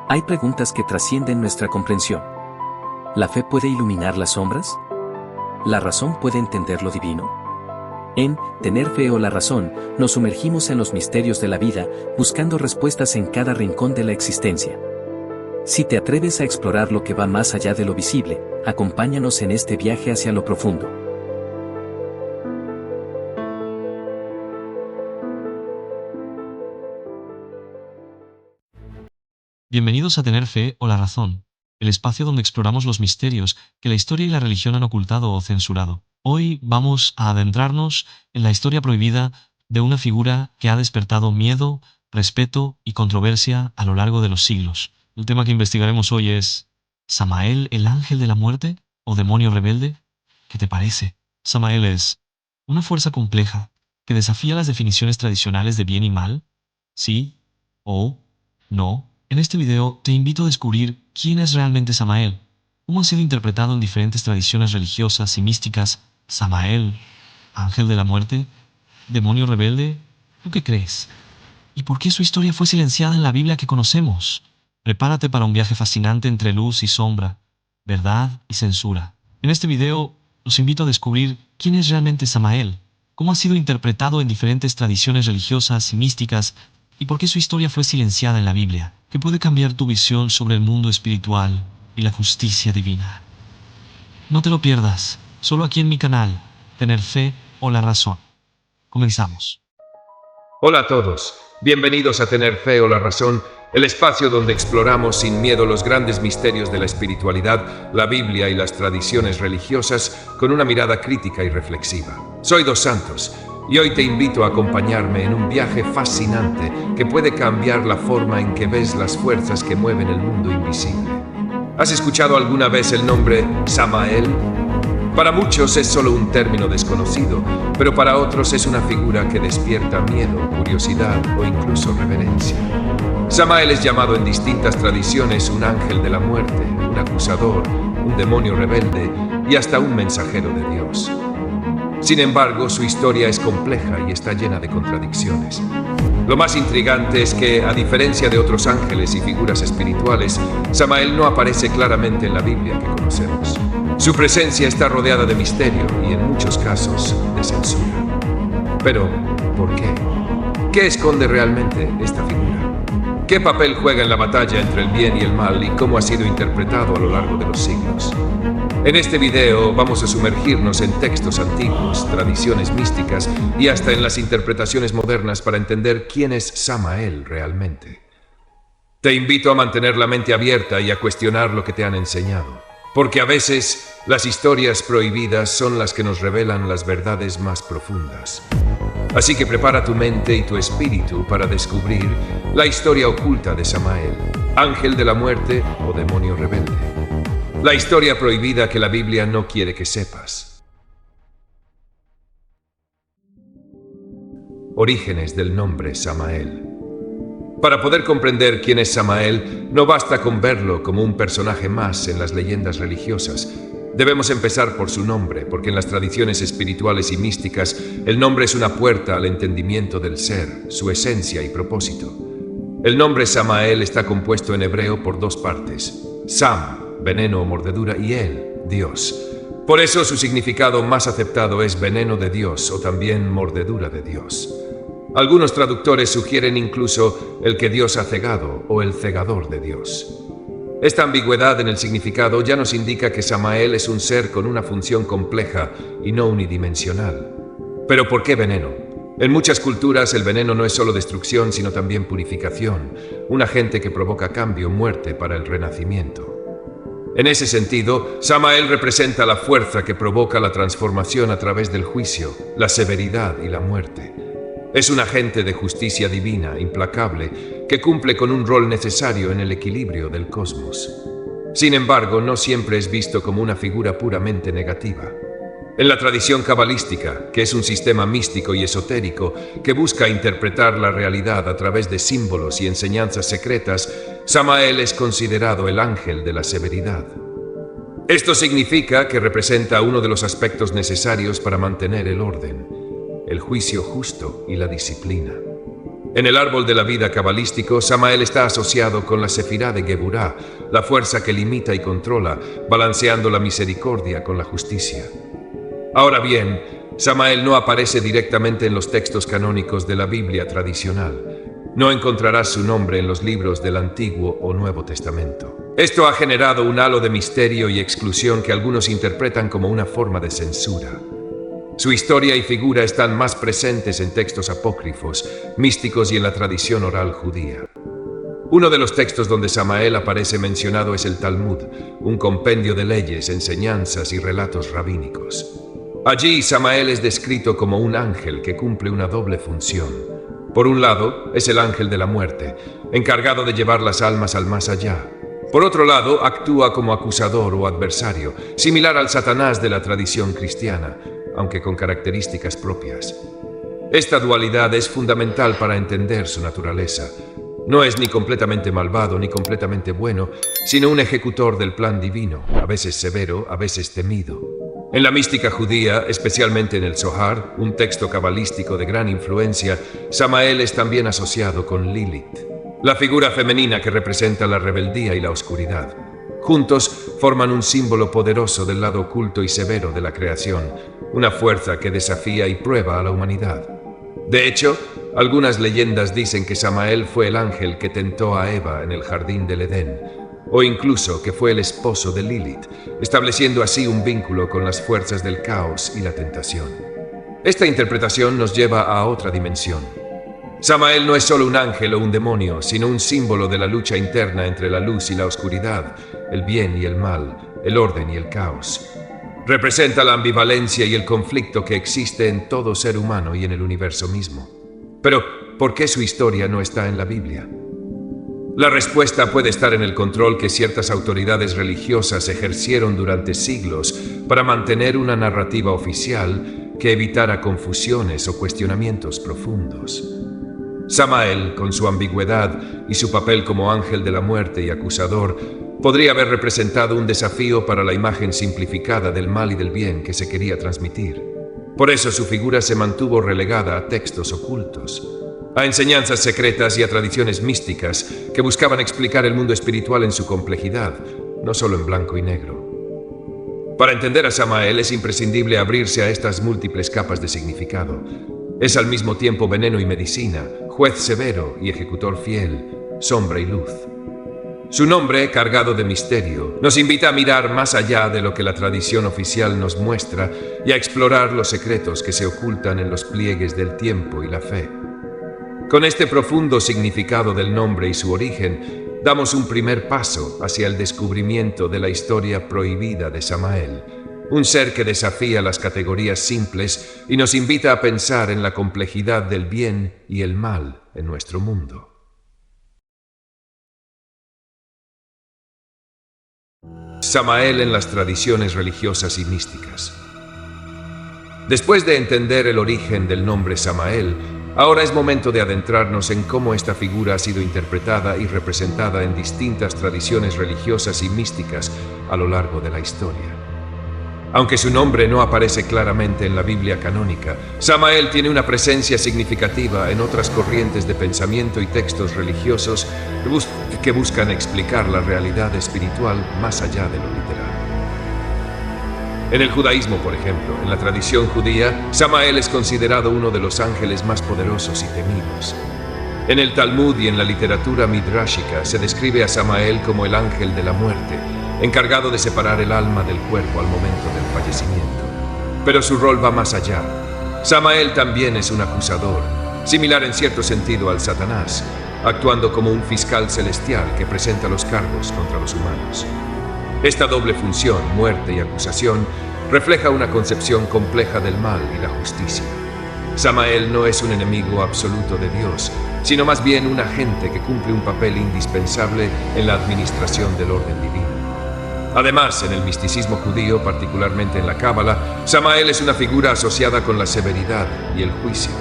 Hay preguntas que trascienden nuestra comprensión. ¿La fe puede iluminar las sombras? ¿La razón puede entender lo divino? En Tener Fe o la Razón, nos sumergimos en los misterios de la vida, buscando respuestas en cada rincón de la existencia. Si te atreves a explorar lo que va más allá de lo visible, acompáñanos en este viaje hacia lo profundo. Bienvenidos a Tener Fe o la Razón, el espacio donde exploramos los misterios que la historia y la religión han ocultado o censurado. Hoy vamos a adentrarnos en la historia prohibida de una figura que ha despertado miedo, respeto y controversia a lo largo de los siglos. El tema que investigaremos hoy es ¿Samael, el ángel de la muerte o demonio rebelde? ¿Qué te parece? Samael es una fuerza compleja que desafía las definiciones tradicionales de bien y mal, sí o no. En este video te invito a descubrir quién es realmente Samael, cómo ha sido interpretado en diferentes tradiciones religiosas y místicas. Samael, ángel de la muerte, demonio rebelde, ¿tú qué crees? ¿Y por qué su historia fue silenciada en la Biblia que conocemos? Prepárate para un viaje fascinante entre luz y sombra, verdad y censura. En este video los invito a descubrir quién es realmente Samael, cómo ha sido interpretado en diferentes tradiciones religiosas y místicas, y por qué su historia fue silenciada en la Biblia, que puede cambiar tu visión sobre el mundo espiritual y la justicia divina. No te lo pierdas, solo aquí en mi canal, Tener Fe o la Razón. Comenzamos. Hola a todos, bienvenidos a Tener Fe o la Razón, el espacio donde exploramos sin miedo los grandes misterios de la espiritualidad, la Biblia y las tradiciones religiosas con una mirada crítica y reflexiva. Soy Dos Santos y hoy te invito a acompañarme en un viaje fascinante que puede cambiar la forma en que ves las fuerzas que mueven el mundo invisible. ¿Has escuchado alguna vez el nombre Samael? Para muchos es solo un término desconocido, pero para otros es una figura que despierta miedo, curiosidad o incluso reverencia. Samael es llamado en distintas tradiciones un ángel de la muerte, un acusador, un demonio rebelde y hasta un mensajero de Dios. Sin embargo, su historia es compleja y está llena de contradicciones. Lo más intrigante es que, a diferencia de otros ángeles y figuras espirituales, Samael no aparece claramente en la Biblia que conocemos. Su presencia está rodeada de misterio y, en muchos casos, de censura. Pero, ¿por qué? ¿Qué esconde realmente esta figura? ¿Qué papel juega en la batalla entre el bien y el mal y cómo ha sido interpretado a lo largo de los siglos? En este video vamos a sumergirnos en textos antiguos, tradiciones místicas y hasta en las interpretaciones modernas para entender quién es Samael realmente. Te invito a mantener la mente abierta y a cuestionar lo que te han enseñado, porque a veces las historias prohibidas son las que nos revelan las verdades más profundas. Así que prepara tu mente y tu espíritu para descubrir la historia oculta de Samael, ángel de la muerte o demonio rebelde. La historia prohibida que la Biblia no quiere que sepas. Orígenes del nombre Samael. Para poder comprender quién es Samael, no basta con verlo como un personaje más en las leyendas religiosas. Debemos empezar por su nombre, porque en las tradiciones espirituales y místicas, el nombre es una puerta al entendimiento del ser, su esencia y propósito. El nombre Samael está compuesto en hebreo por dos partes: Sam, veneno o mordedura, y El, Dios. Por eso su significado más aceptado es veneno de Dios o también mordedura de Dios. Algunos traductores sugieren incluso el que Dios ha cegado o el cegador de Dios. Esta ambigüedad en el significado ya nos indica que Samael es un ser con una función compleja y no unidimensional. ¿Pero por qué veneno? En muchas culturas el veneno no es solo destrucción, sino también purificación, un agente que provoca cambio, muerte para el renacimiento. En ese sentido, Samael representa la fuerza que provoca la transformación a través del juicio, la severidad y la muerte. Es un agente de justicia divina, implacable, que cumple con un rol necesario en el equilibrio del cosmos. Sin embargo, no siempre es visto como una figura puramente negativa. En la tradición cabalística, que es un sistema místico y esotérico que busca interpretar la realidad a través de símbolos y enseñanzas secretas, Samael es considerado el ángel de la severidad. Esto significa que representa uno de los aspectos necesarios para mantener el orden, el juicio justo y la disciplina. En el árbol de la vida cabalístico, Samael está asociado con la Sefirá de Geburá, la fuerza que limita y controla, balanceando la misericordia con la justicia. Ahora bien, Samael no aparece directamente en los textos canónicos de la Biblia tradicional. No encontrarás su nombre en los libros del Antiguo o Nuevo Testamento. Esto ha generado un halo de misterio y exclusión que algunos interpretan como una forma de censura. Su historia y figura están más presentes en textos apócrifos, místicos y en la tradición oral judía. Uno de los textos donde Samael aparece mencionado es el Talmud, un compendio de leyes, enseñanzas y relatos rabínicos. Allí Samael es descrito como un ángel que cumple una doble función. Por un lado, es el ángel de la muerte, encargado de llevar las almas al más allá. Por otro lado, actúa como acusador o adversario, similar al Satanás de la tradición cristiana, aunque con características propias. Esta dualidad es fundamental para entender su naturaleza. No es ni completamente malvado ni completamente bueno, sino un ejecutor del plan divino, a veces severo, a veces temido. En la mística judía, especialmente en el Zohar, un texto cabalístico de gran influencia, Samael es también asociado con Lilith, la figura femenina que representa la rebeldía y la oscuridad. Juntos forman un símbolo poderoso del lado oculto y severo de la creación, una fuerza que desafía y prueba a la humanidad. De hecho, algunas leyendas dicen que Samael fue el ángel que tentó a Eva en el jardín del Edén, o incluso que fue el esposo de Lilith, estableciendo así un vínculo con las fuerzas del caos y la tentación. Esta interpretación nos lleva a otra dimensión. Samael no es solo un ángel o un demonio, sino un símbolo de la lucha interna entre la luz y la oscuridad, el bien y el mal, el orden y el caos. Representa la ambivalencia y el conflicto que existe en todo ser humano y en el universo mismo. Pero, ¿por qué su historia no está en la Biblia? La respuesta puede estar en el control que ciertas autoridades religiosas ejercieron durante siglos para mantener una narrativa oficial que evitara confusiones o cuestionamientos profundos. Samael, con su ambigüedad y su papel como ángel de la muerte y acusador, podría haber representado un desafío para la imagen simplificada del mal y del bien que se quería transmitir. Por eso su figura se mantuvo relegada a textos ocultos, a enseñanzas secretas y a tradiciones místicas que buscaban explicar el mundo espiritual en su complejidad, no solo en blanco y negro. Para entender a Samael es imprescindible abrirse a estas múltiples capas de significado. Es al mismo tiempo veneno y medicina, juez severo y ejecutor fiel, sombra y luz. Su nombre, cargado de misterio, nos invita a mirar más allá de lo que la tradición oficial nos muestra y a explorar los secretos que se ocultan en los pliegues del tiempo y la fe. Con este profundo significado del nombre y su origen, damos un primer paso hacia el descubrimiento de la historia prohibida de Samael, un ser que desafía las categorías simples y nos invita a pensar en la complejidad del bien y el mal en nuestro mundo. Samael en las tradiciones religiosas y místicas. Después de entender el origen del nombre Samael, ahora es momento de adentrarnos en cómo esta figura ha sido interpretada y representada en distintas tradiciones religiosas y místicas a lo largo de la historia. Aunque su nombre no aparece claramente en la Biblia canónica, Samael tiene una presencia significativa en otras corrientes de pensamiento y textos religiosos que buscan explicar la realidad espiritual más allá de lo literal. En el judaísmo, por ejemplo, en la tradición judía, Samael es considerado uno de los ángeles más poderosos y temidos. En el Talmud y en la literatura midrashica se describe a Samael como el ángel de la muerte, encargado de separar el alma del cuerpo al momento del fallecimiento. Pero su rol va más allá. Samael también es un acusador, similar en cierto sentido al Satanás, actuando como un fiscal celestial que presenta los cargos contra los humanos. Esta doble función, muerte y acusación, refleja una concepción compleja del mal y la justicia. Samael no es un enemigo absoluto de Dios, sino más bien un agente que cumple un papel indispensable en la administración del orden divino. Además, en el misticismo judío, particularmente en la Cábala, Samael es una figura asociada con la severidad y el juicio.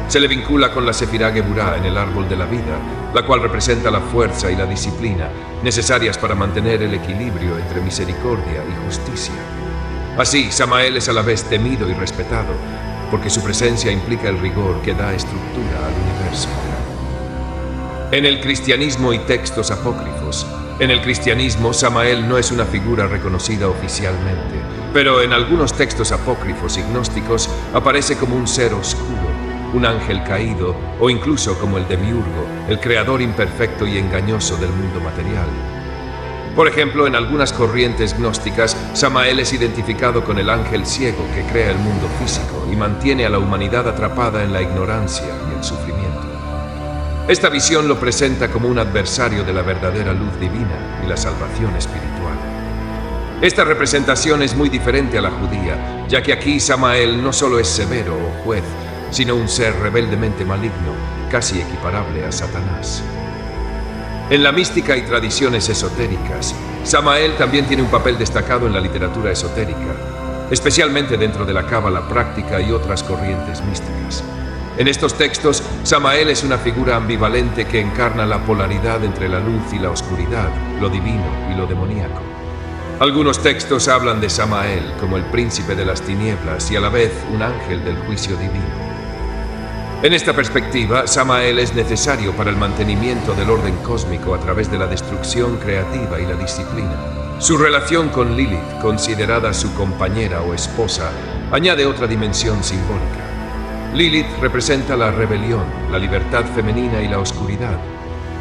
Se le vincula con la Sefirá Geburá en el árbol de la vida, la cual representa la fuerza y la disciplina necesarias para mantener el equilibrio entre misericordia y justicia. Así, Samael es a la vez temido y respetado, porque su presencia implica el rigor que da estructura al universo. En el cristianismo y textos apócrifos. En el cristianismo, Samael no es una figura reconocida oficialmente, pero en algunos textos apócrifos y gnósticos aparece como un ser oscuro, un ángel caído o incluso como el demiurgo, el creador imperfecto y engañoso del mundo material. Por ejemplo, en algunas corrientes gnósticas, Samael es identificado con el ángel ciego que crea el mundo físico y mantiene a la humanidad atrapada en la ignorancia y el sufrimiento. Esta visión lo presenta como un adversario de la verdadera luz divina y la salvación espiritual. Esta representación es muy diferente a la judía, ya que aquí Samael no solo es severo o juez, sino un ser rebeldemente maligno, casi equiparable a Satanás. En la mística y tradiciones esotéricas, Samael también tiene un papel destacado en la literatura esotérica, especialmente dentro de la cábala práctica y otras corrientes místicas. En estos textos, Samael es una figura ambivalente que encarna la polaridad entre la luz y la oscuridad, lo divino y lo demoníaco. Algunos textos hablan de Samael como el príncipe de las tinieblas y a la vez un ángel del juicio divino. En esta perspectiva, Samael es necesario para el mantenimiento del orden cósmico a través de la destrucción creativa y la disciplina. Su relación con Lilith, considerada su compañera o esposa, añade otra dimensión simbólica. Lilith representa la rebelión, la libertad femenina y la oscuridad.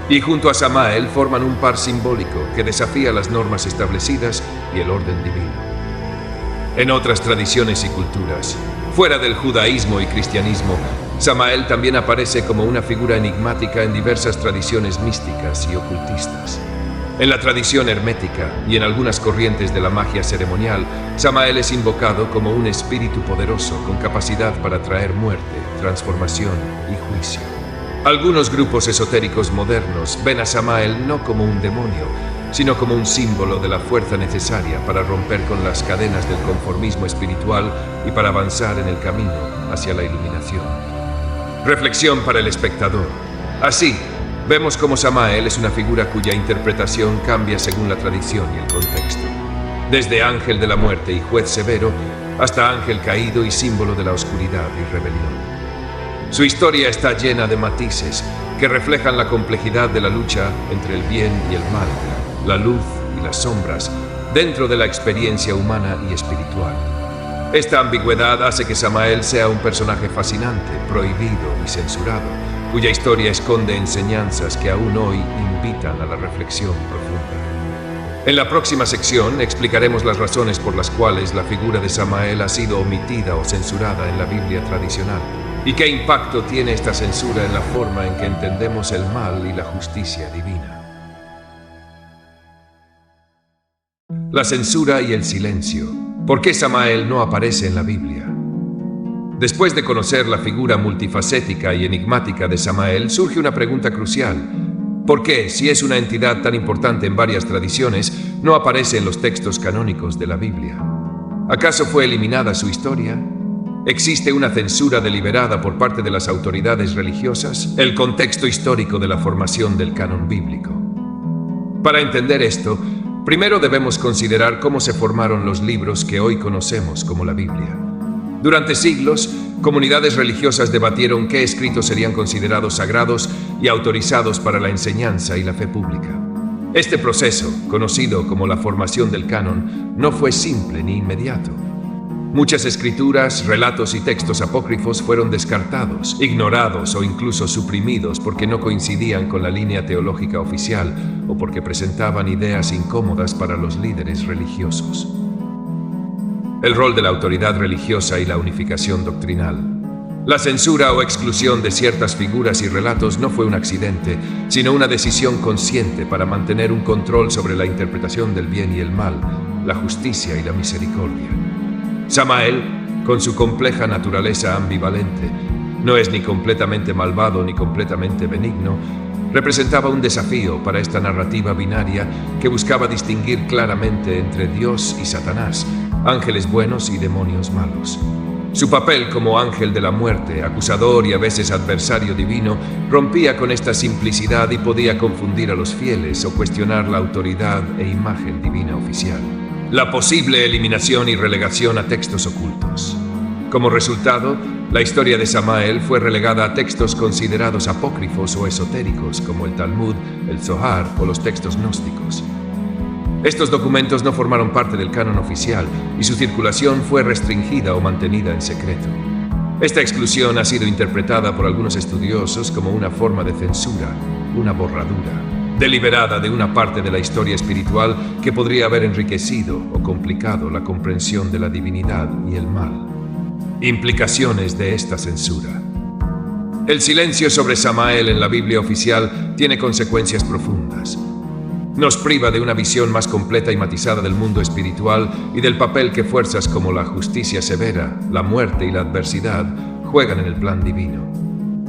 Y junto a Samael forman un par simbólico que desafía las normas establecidas y el orden divino. En otras tradiciones y culturas, fuera del judaísmo y cristianismo, Samael también aparece como una figura enigmática en diversas tradiciones místicas y ocultistas. En la tradición hermética y en algunas corrientes de la magia ceremonial, Samael es invocado como un espíritu poderoso con capacidad para traer muerte, transformación y juicio. Algunos grupos esotéricos modernos ven a Samael no como un demonio, sino como un símbolo de la fuerza necesaria para romper con las cadenas del conformismo espiritual y para avanzar en el camino hacia la iluminación. Reflexión para el espectador. Así, vemos cómo Samael es una figura cuya interpretación cambia según la tradición y el contexto. Desde ángel de la muerte y juez severo, hasta ángel caído y símbolo de la oscuridad y rebelión. Su historia está llena de matices que reflejan la complejidad de la lucha entre el bien y el mal, la luz y las sombras, dentro de la experiencia humana y espiritual. Esta ambigüedad hace que Samael sea un personaje fascinante, prohibido y censurado, cuya historia esconde enseñanzas que aún hoy invitan a la reflexión profunda. En la próxima sección explicaremos las razones por las cuales la figura de Samael ha sido omitida o censurada en la Biblia tradicional, y qué impacto tiene esta censura en la forma en que entendemos el mal y la justicia divina. La censura y el silencio. ¿Por qué Samael no aparece en la Biblia? Después de conocer la figura multifacética y enigmática de Samael, surge una pregunta crucial. ¿Por qué, si es una entidad tan importante en varias tradiciones, no aparece en los textos canónicos de la Biblia? ¿Acaso fue eliminada su historia? ¿Existe una censura deliberada por parte de las autoridades religiosas? El contexto histórico de la formación del canon bíblico. Para entender esto, primero debemos considerar cómo se formaron los libros que hoy conocemos como la Biblia. Durante siglos, comunidades religiosas debatieron qué escritos serían considerados sagrados y autorizados para la enseñanza y la fe pública. Este proceso, conocido como la formación del canon, no fue simple ni inmediato. Muchas escrituras, relatos y textos apócrifos fueron descartados, ignorados o incluso suprimidos porque no coincidían con la línea teológica oficial o porque presentaban ideas incómodas para los líderes religiosos. El rol de la autoridad religiosa y la unificación doctrinal. La censura o exclusión de ciertas figuras y relatos no fue un accidente, sino una decisión consciente para mantener un control sobre la interpretación del bien y el mal, la justicia y la misericordia. Samael, con su compleja naturaleza ambivalente, no es ni completamente malvado ni completamente benigno, representaba un desafío para esta narrativa binaria que buscaba distinguir claramente entre Dios y Satanás, ángeles buenos y demonios malos. Su papel como ángel de la muerte, acusador y a veces adversario divino, rompía con esta simplicidad y podía confundir a los fieles o cuestionar la autoridad e imagen divina oficial. La posible eliminación y relegación a textos ocultos. Como resultado, la historia de Samael fue relegada a textos considerados apócrifos o esotéricos, como el Talmud, el Zohar o los textos gnósticos. Estos documentos no formaron parte del canon oficial y su circulación fue restringida o mantenida en secreto. Esta exclusión ha sido interpretada por algunos estudiosos como una forma de censura, una borradura deliberada de una parte de la historia espiritual que podría haber enriquecido o complicado la comprensión de la divinidad y el mal. Implicaciones de esta censura. El silencio sobre Samael en la Biblia oficial tiene consecuencias profundas. Nos priva de una visión más completa y matizada del mundo espiritual y del papel que fuerzas como la justicia severa, la muerte y la adversidad juegan en el plan divino.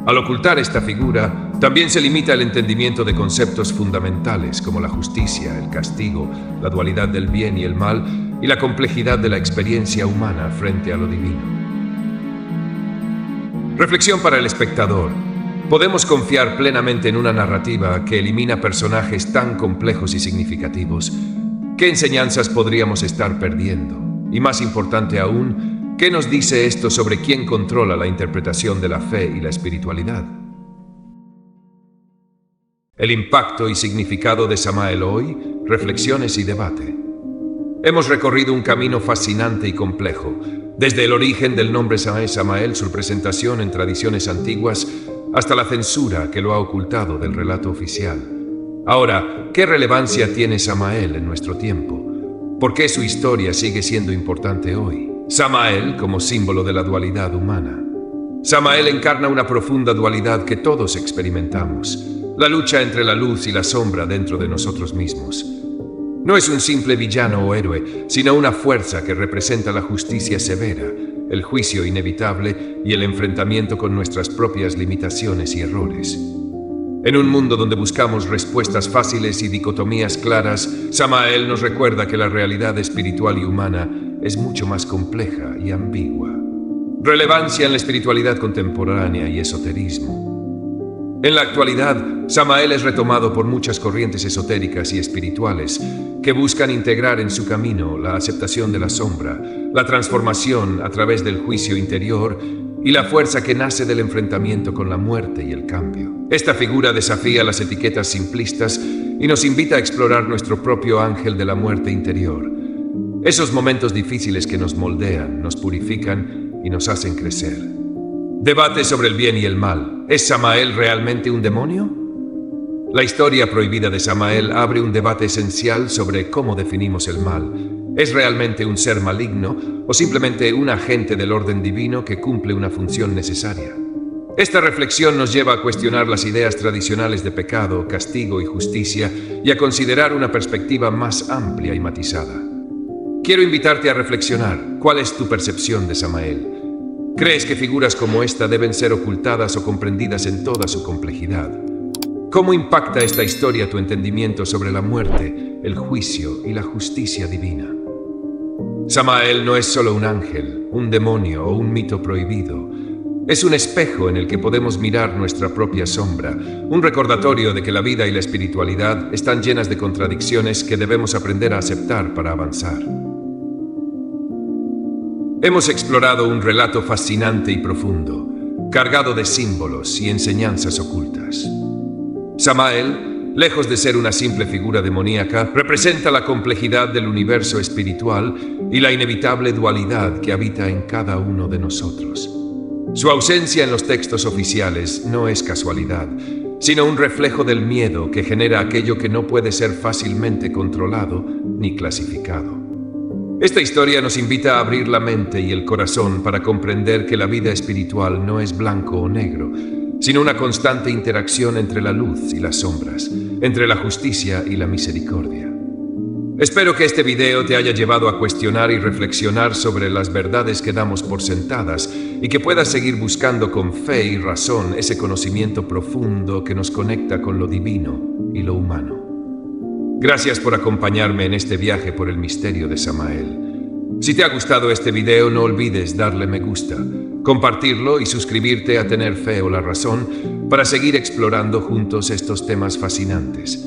Al ocultar esta figura, también se limita el entendimiento de conceptos fundamentales como la justicia, el castigo, la dualidad del bien y el mal y la complejidad de la experiencia humana frente a lo divino. Reflexión para el espectador. ¿Podemos confiar plenamente en una narrativa que elimina personajes tan complejos y significativos? ¿Qué enseñanzas podríamos estar perdiendo? Y más importante aún, ¿qué nos dice esto sobre quién controla la interpretación de la fe y la espiritualidad? El impacto y significado de Samael hoy, reflexiones y debate. Hemos recorrido un camino fascinante y complejo, desde el origen del nombre Samael, su presentación en tradiciones antiguas, hasta la censura que lo ha ocultado del relato oficial. Ahora, ¿qué relevancia tiene Samael en nuestro tiempo? ¿Por qué su historia sigue siendo importante hoy? Samael como símbolo de la dualidad humana. Samael encarna una profunda dualidad que todos experimentamos, la lucha entre la luz y la sombra dentro de nosotros mismos. No es un simple villano o héroe, sino una fuerza que representa la justicia severa, el juicio inevitable y el enfrentamiento con nuestras propias limitaciones y errores. En un mundo donde buscamos respuestas fáciles y dicotomías claras, Samael nos recuerda que la realidad espiritual y humana es mucho más compleja y ambigua. Relevancia en la espiritualidad contemporánea y esoterismo. En la actualidad, Samael es retomado por muchas corrientes esotéricas y espirituales que buscan integrar en su camino la aceptación de la sombra, la transformación a través del juicio interior y la fuerza que nace del enfrentamiento con la muerte y el cambio. Esta figura desafía las etiquetas simplistas y nos invita a explorar nuestro propio ángel de la muerte interior. Esos momentos difíciles que nos moldean, nos purifican y nos hacen crecer. Debate sobre el bien y el mal. ¿Es Samael realmente un demonio? La historia prohibida de Samael abre un debate esencial sobre cómo definimos el mal. ¿Es realmente un ser maligno o simplemente un agente del orden divino que cumple una función necesaria? Esta reflexión nos lleva a cuestionar las ideas tradicionales de pecado, castigo y justicia y a considerar una perspectiva más amplia y matizada. Quiero invitarte a reflexionar. ¿Cuál es tu percepción de Samael? ¿Crees que figuras como esta deben ser ocultadas o comprendidas en toda su complejidad? ¿Cómo impacta esta historia tu entendimiento sobre la muerte, el juicio y la justicia divina? Samael no es solo un ángel, un demonio o un mito prohibido. Es un espejo en el que podemos mirar nuestra propia sombra, un recordatorio de que la vida y la espiritualidad están llenas de contradicciones que debemos aprender a aceptar para avanzar. Hemos explorado un relato fascinante y profundo, cargado de símbolos y enseñanzas ocultas. Samael, lejos de ser una simple figura demoníaca, representa la complejidad del universo espiritual y la inevitable dualidad que habita en cada uno de nosotros. Su ausencia en los textos oficiales no es casualidad, sino un reflejo del miedo que genera aquello que no puede ser fácilmente controlado ni clasificado. Esta historia nos invita a abrir la mente y el corazón para comprender que la vida espiritual no es blanco o negro, sino una constante interacción entre la luz y las sombras, entre la justicia y la misericordia. Espero que este video te haya llevado a cuestionar y reflexionar sobre las verdades que damos por sentadas y que puedas seguir buscando con fe y razón ese conocimiento profundo que nos conecta con lo divino y lo humano. Gracias por acompañarme en este viaje por el misterio de Samael. Si te ha gustado este video, no olvides darle me gusta, compartirlo y suscribirte a Tener Fe o la Razón para seguir explorando juntos estos temas fascinantes.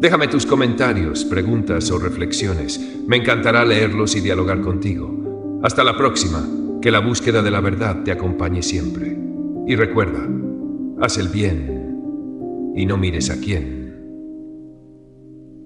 Déjame tus comentarios, preguntas o reflexiones. Me encantará leerlos y dialogar contigo. Hasta la próxima. Que la búsqueda de la verdad te acompañe siempre. Y recuerda, haz el bien y no mires a quién.